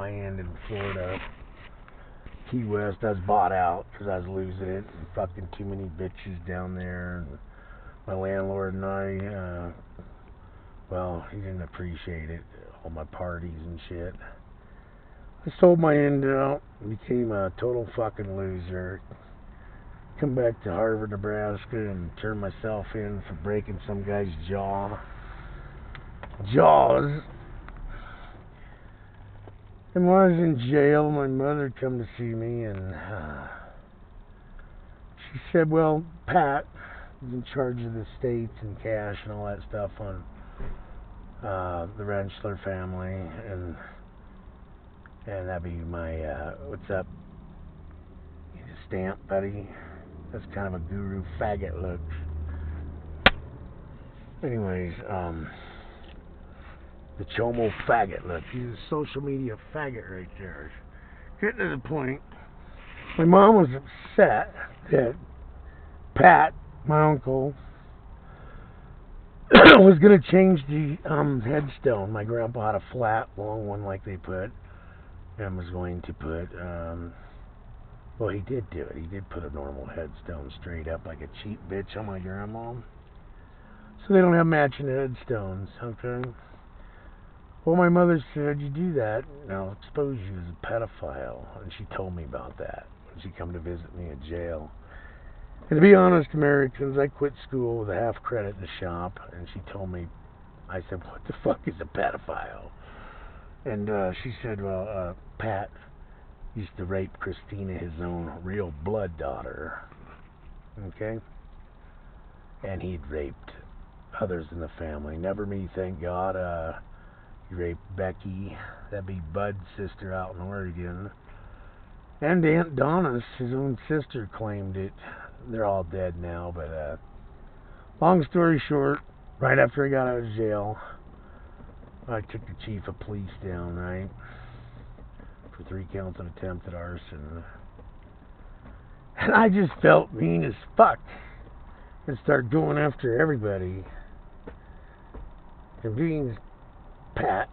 my end in Florida. Key West, I was bought out because I was losing it. And fucking too many bitches down there. And my landlord and I, well, he didn't appreciate it. All my parties and shit. I sold my end out. Became a total fucking loser. Come back to Harvard, Nebraska, and turn myself in for breaking some guy's jaws. And when I was in jail, my mother come to see me, and she said, well, Pat is in charge of the estates and cash and all that stuff on the Rentschler family, and that'd be my, what's up, stamp, buddy? That's kind of a guru faggot look. Anyways, the chomo faggot look. He's a social media faggot right there. Getting to the point, my mom was upset that Pat, my uncle, was going to change the headstone. My grandpa had a flat, long one like they put, and was going to put, well, he did do it. He did put a normal headstone straight up like a cheap bitch on my grandma. So they don't have matching headstones, okay? Well, my mother said, you do that, and I'll expose you as a pedophile. And she told me about that when she come to visit me in jail. And to be honest, Americans, I quit school with a half credit in the shop, and she told me, I said, what the fuck is a pedophile? And she said, well, Pat used to rape Christina, his own real blood daughter. Okay? And he'd raped others in the family. Never me, thank God. He raped Becky. That'd be Bud's sister out in Oregon. And Aunt Donna's, his own sister, claimed it. They're all dead now, but long story short, right after I got out of jail, I took the chief of police down, right? For 3 counts of attempted arson. And I just felt mean as fuck and started going after everybody. And being Pat,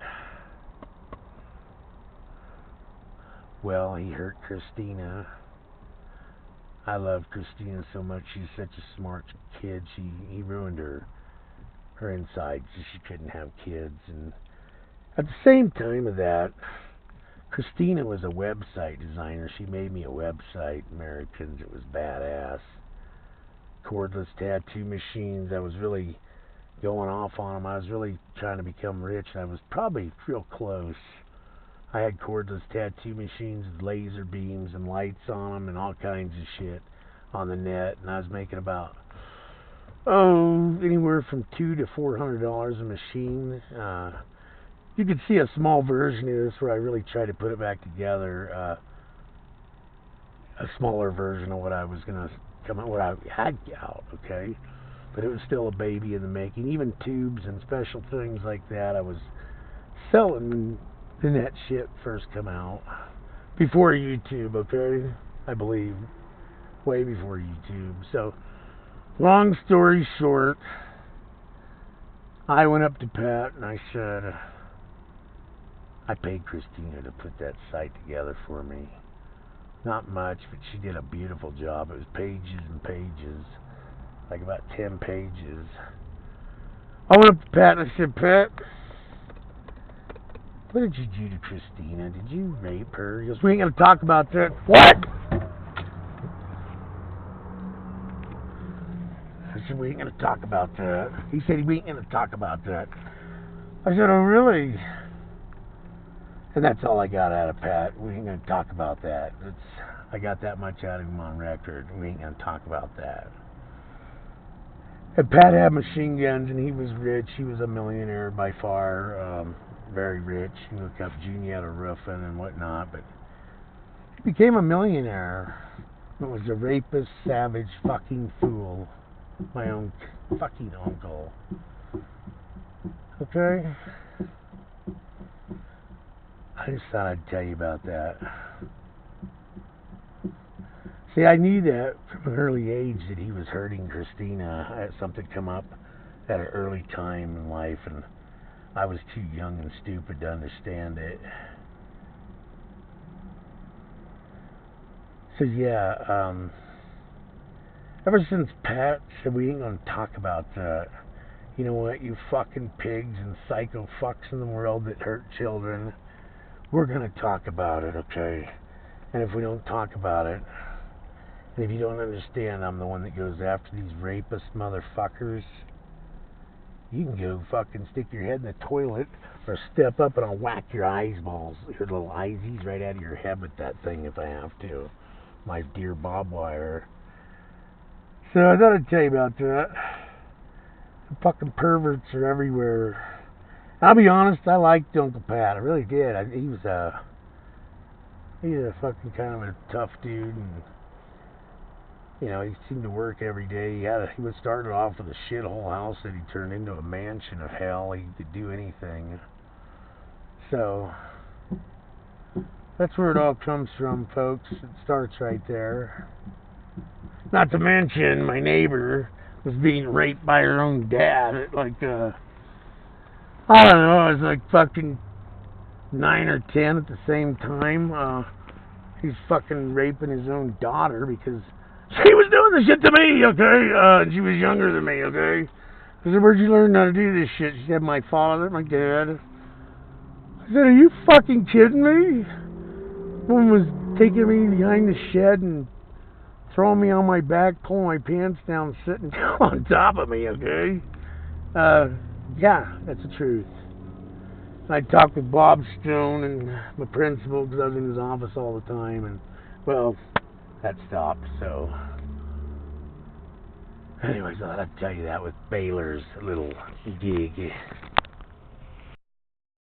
well, he hurt Christina. I love Christina so much. She's such a smart kid. He ruined her inside. She couldn't have kids. And at the same time of that, Christina was a website designer. She made me a website, Americans. It was badass. Cordless tattoo machines. I was really going off on them. I was really trying to become rich, and I was probably real close. I had cordless tattoo machines with laser beams and lights on them and all kinds of shit on the net, and I was making about anywhere from $200 to $400 a machine. You could see a small version of this where I really tried to put it back together, a smaller version of what I was going to come out, what I had out, okay? But it was still a baby in the making. Even tubes and special things like that I was selling when that shit first come out. Before YouTube, okay? I believe. Way before YouTube. So, long story short, I went up to Pat and I said, I paid Christina to put that site together for me. Not much, but she did a beautiful job. It was pages and pages. Like about 10 pages. I went up to Pat and I said, Pat, what did you do to Christina? Did you rape her? He goes, we ain't going to talk about that. What? I said, we ain't going to talk about that. He said, we ain't going to talk about that. I said, oh, really? And that's all I got out of Pat. We ain't going to talk about that. I got that much out of him on record. We ain't going to talk about that. And Pat had machine guns, and he was rich. He was a millionaire by far. Very rich. You look up Juniata roofing and whatnot, but he became a millionaire. It was a rapist, savage, fucking fool. My own fucking uncle. Okay? I just thought I'd tell you about that. See, I knew that from an early age that he was hurting Christina. I had something come up at an early time in life, and I was too young and stupid to understand it. So yeah, ever since Pat said we ain't gonna talk about you know what, you fucking pigs and psycho fucks in the world that hurt children, we're gonna talk about it, okay? And if we don't talk about it, and if you don't understand I'm the one that goes after these rapist motherfuckers, you can go fucking stick your head in the toilet or step up and I'll whack your eyeballs, your little eyesies right out of your head with that thing if I have to. My dear barbed wire. So I thought I'd tell you about that. The fucking perverts are everywhere. I'll be honest, I liked Uncle Pat. I really did. He was a fucking kind of a tough dude, and you know, he seemed to work every day. He was started off with a shithole house that he turned into a mansion of hell. He could do anything. So that's where it all comes from, folks. It starts right there. Not to mention, my neighbor was being raped by her own dad at like, I don't know, it was like fucking 9 or 10 at the same time. He's fucking raping his own daughter because she was doing the shit to me, okay? And she was younger than me, okay? I said, where'd you learn how to do this shit? She said, my father, my dad. I said, are you fucking kidding me? Woman was taking me behind the shed and throwing me on my back, pulling my pants down, sitting on top of me, okay? Yeah, that's the truth. I talked with Bob Stone and my principal because I was in his office all the time, and, well, that stopped, so. Anyways, I thought I'd tell you that with Baylor's little gig.